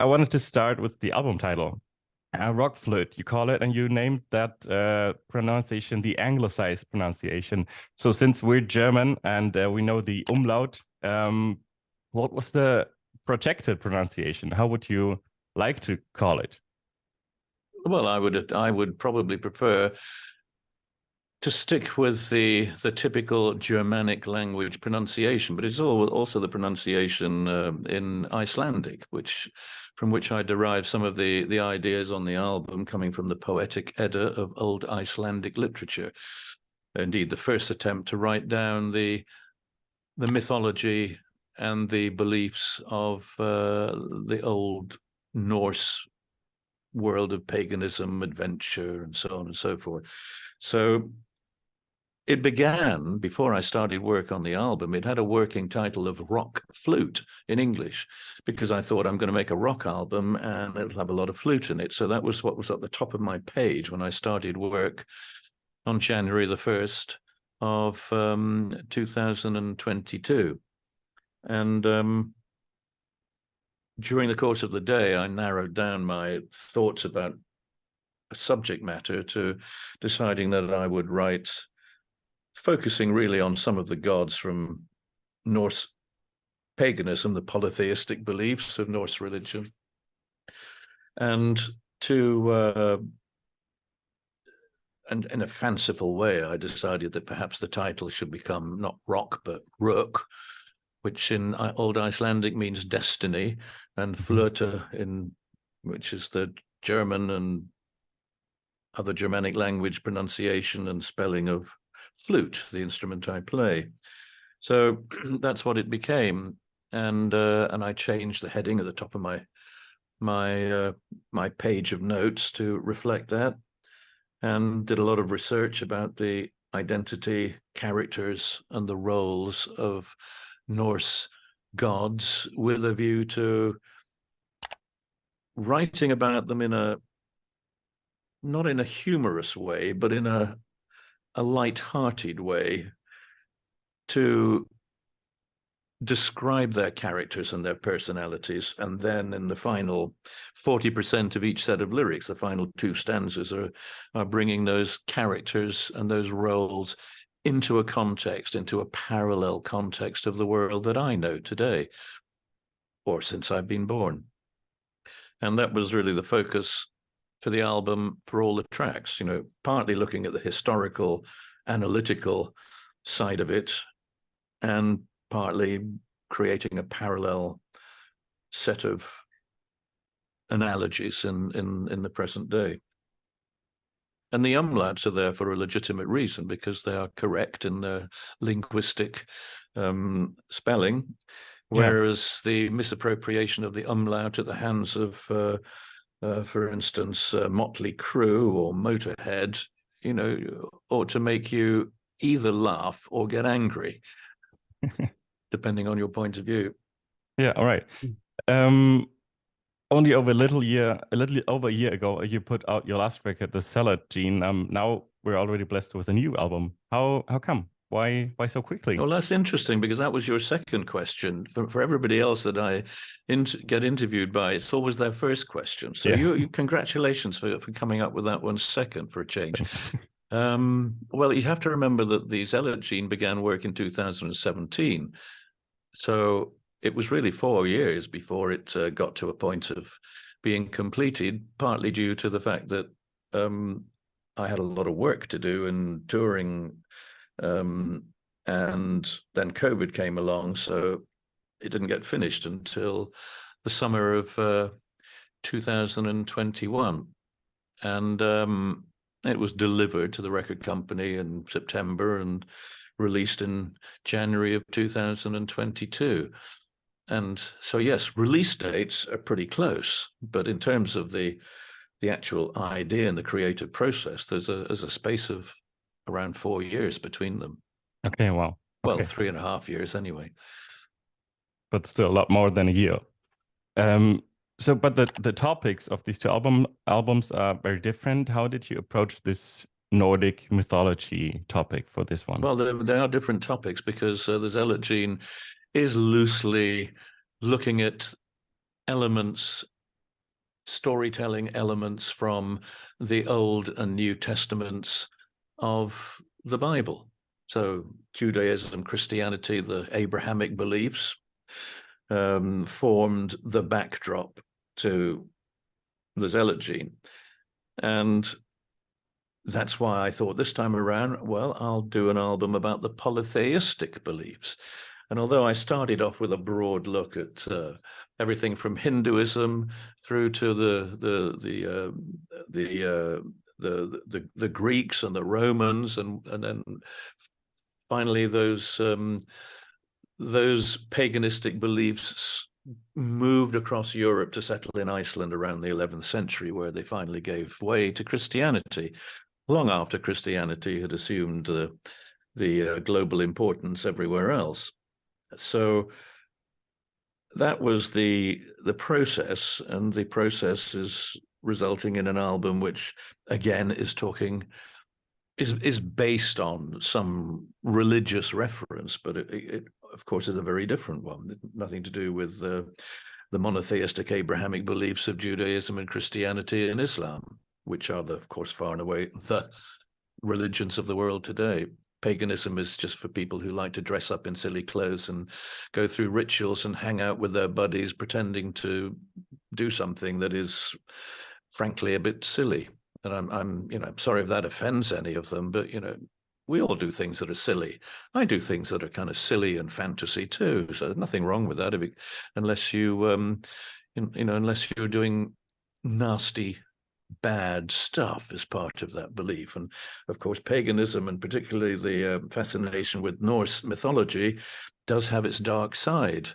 I wanted to start with the album title, RökFlöte, you call it, and you named that pronunciation the anglicized pronunciation. So since we're German and we know the umlaut, what was the projected pronunciation? How would you like to call it? Well, I would probably prefer to stick with the typical Germanic language pronunciation, but it's also the pronunciation in Icelandic, from which I derive some of the ideas on the album coming from the poetic Edda of old Icelandic literature. Indeed, the first attempt to write down the mythology and the beliefs of the old Norse world of paganism, adventure, and so on and so forth. So it began, before I started work on the album, it had a working title of RökFlöte in English, because I thought I'm going to make a rock album and it'll have a lot of flute in it. So that was what was at the top of my page when I started work on January the 1st of 2022. And during the course of the day, I narrowed down my thoughts about a subject matter to deciding that I would write, focusing really on some of the gods from Norse paganism, the polytheistic beliefs of Norse religion, and and in a fanciful way, I decided that perhaps the title should become not rock, but rök, which in Old Icelandic means destiny, and flöte, which is the German and other Germanic language pronunciation and spelling of flute, the instrument I play. So that's what it became, and I changed the heading at the top of my page of notes to reflect that, and did a lot of research about the identity, characters, and the roles of Norse gods, with a view to writing about them not in a humorous way, but in a light-hearted way, to describe their characters and their personalities. And then in the final 40% of each set of lyrics, the final two stanzas are bringing those characters and those roles into a context, into a parallel context of the world that I know today, or since I've been born. And that was really the focus for the album, for all the tracks, partly looking at the historical, analytical side of it, and partly creating a parallel set of analogies in the present day. And the umlauts are there for a legitimate reason, because they are correct in their linguistic spelling, whereas the misappropriation of the umlaut at the hands of, for instance, Motley Crue or Motorhead, ought to make you either laugh or get angry, depending on your point of view. Yeah, all right. Only over a little over a year ago, you put out your last record, The Salad Gene. Now we're already blessed with a new album. How come? Why so quickly? Well, that's interesting, because that was your second question. For everybody else that I get interviewed by, it's always their first question. So you congratulations for coming up with that one second, for a change. Well, you have to remember that the Salad Gene began work in 2017. So it was really 4 years before it got to a point of being completed, partly due to the fact that I had a lot of work to do and touring, and then COVID came along, so it didn't get finished until the summer of 2021. And it was delivered to the record company in September and released in January of 2022. And so, yes, release dates are pretty close, but in terms of the actual idea and the creative process, there's a space of around 4 years between them. Okay, wow. Well, 3.5 years anyway. But still a lot more than a year. But the topics of these two albums are very different. How did you approach this Nordic mythology topic for this one? Well, there are different topics, because the Salad Gene is loosely looking at elements storytelling elements from the Old and New Testaments of the Bible. So Judaism, Christianity, the Abrahamic beliefs formed the backdrop to the Zealot gene. And that's why I thought this time around, well, I'll do an album about the polytheistic beliefs. And although I started off with a broad look at everything from Hinduism through to the Greeks and the Romans, and then finally those paganistic beliefs moved across Europe to settle in Iceland around the 11th century, where they finally gave way to Christianity, long after Christianity had assumed the global importance everywhere else. So that was the process, and the process is resulting in an album which, again, is based on some religious reference, but it of course is a very different one. Nothing to do with the monotheistic Abrahamic beliefs of Judaism and Christianity and Islam, which are, of course, far and away the religions of the world today. Paganism is just for people who like to dress up in silly clothes and go through rituals and hang out with their buddies, pretending to do something that is, frankly, a bit silly. And I'm sorry if that offends any of them, but we all do things that are silly. I do things that are kind of silly and fantasy too. So there's nothing wrong with that, unless you, unless you're doing nasty, bad stuff as part of that belief. And of course, paganism, and particularly the fascination with Norse mythology, does have its dark side.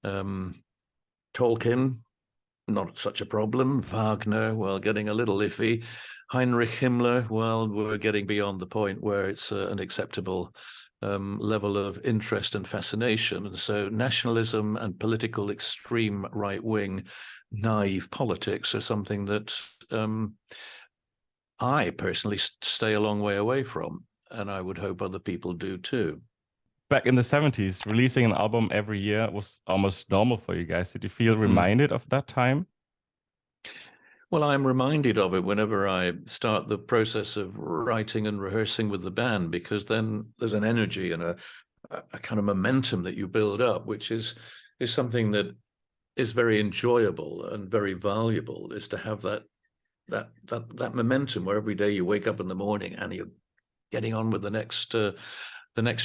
Tolkien, not such a problem. Wagner, well, getting a little iffy. Heinrich Himmler, well, we're getting beyond the point where it's an acceptable level of interest and fascination. And so nationalism and political extreme right-wing naive politics are something that I personally stay a long way away from, and I would hope other people do too. Back in the 70s, releasing an album every year was almost normal for you guys. Did you feel reminded of that time? Well, I'm reminded of it whenever I start the process of writing and rehearsing with the band, because then there's an energy and a kind of momentum that you build up, which is something that is very enjoyable and very valuable, is to have that momentum where every day you wake up in the morning and you're getting on with the next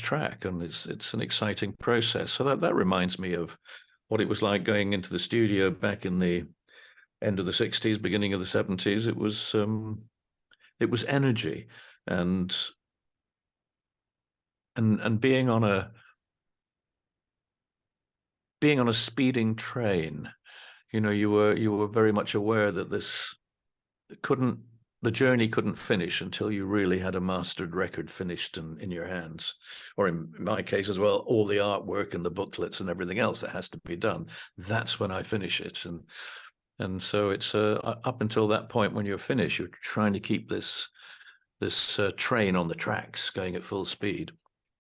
track, and it's an exciting process. So that reminds me of what it was like going into the studio back in the end of the 60s, beginning of the 70s. It was energy and being on a speeding train. You were very much aware that the journey couldn't finish until you really had a mastered record finished in your hands, or in my case as well, all the artwork and the booklets and everything else that has to be done. That's when I finish it. And so it's up until that point when you're finished, you're trying to keep this train on the tracks going at full speed.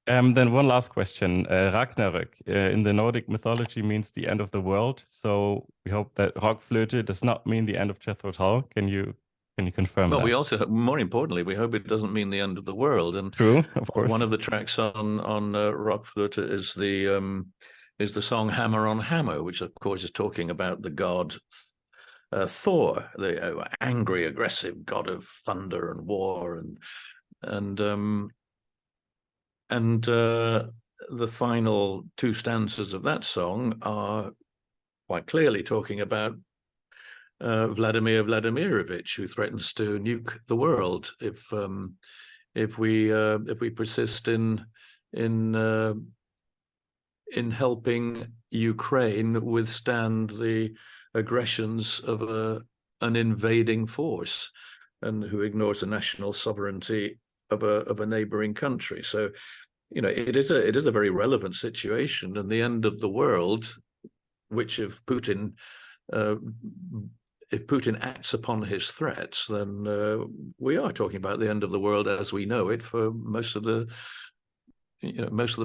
Then one last question. Ragnarök in the Nordic mythology means the end of the world. So we hope that RökFlöte does not mean the end of Jethro Tull. Can you confirm that? Well, we also, more importantly, we hope it doesn't mean the end of the world. And true, of course. One of the tracks on RökFlöte is the song "Hammer on Hammer," which of course is talking about the god Thor, the angry, aggressive god of thunder and war, and the final two stanzas of that song are quite clearly talking about Vladimir Vladimirovich, who threatens to nuke the world if we persist in helping Ukraine withstand the aggressions of an invading force, and who ignores the national sovereignty of a neighboring country. So, it is a very relevant situation, and the end of the world, which if Putin acts upon his threats, then we are talking about the end of the world as we know it for most of the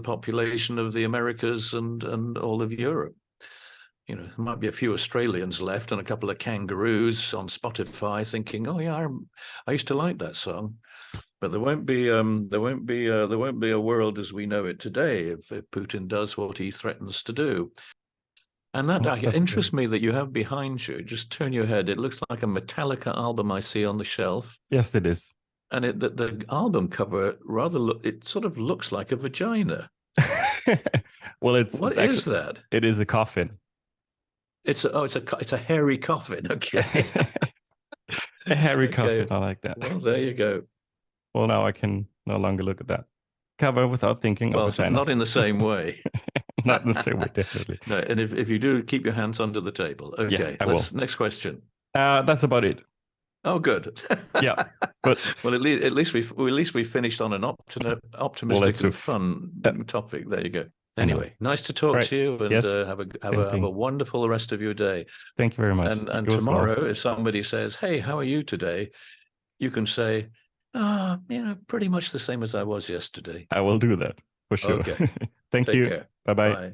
population of the Americas and all of Europe. you know, there might be a few Australians left and a couple of kangaroos on Spotify thinking, "Oh yeah, I used to like that song." But there won't be a world as we know it today if Putin does what he threatens to do. And that interests me that you have behind you. Just turn your head. It looks like a Metallica album I see on the shelf. Yes, it is. And the album cover it sort of looks like a vagina. Well, what it's is that? It is a coffin. It's a hairy coffin. Okay. A hairy coffin. I like that. Well, there you go. Well, now I can no longer look at that cover without thinking of vaginas. Not in the same way. Not in the same way, definitely. No, and if you do, keep your hands under the table. Okay, yeah, I will. Next question. That's about it. Oh, good. Yeah, but well, at least we finished on an optimistic and fun topic. There you go. Anyway, nice to talk to you, and have a wonderful rest of your day. Thank you very much. And tomorrow, if somebody says, "Hey, how are you today?" you can say, pretty much the same as I was yesterday. I will do that for sure. Okay. Thank you. Care. Bye-bye. Bye.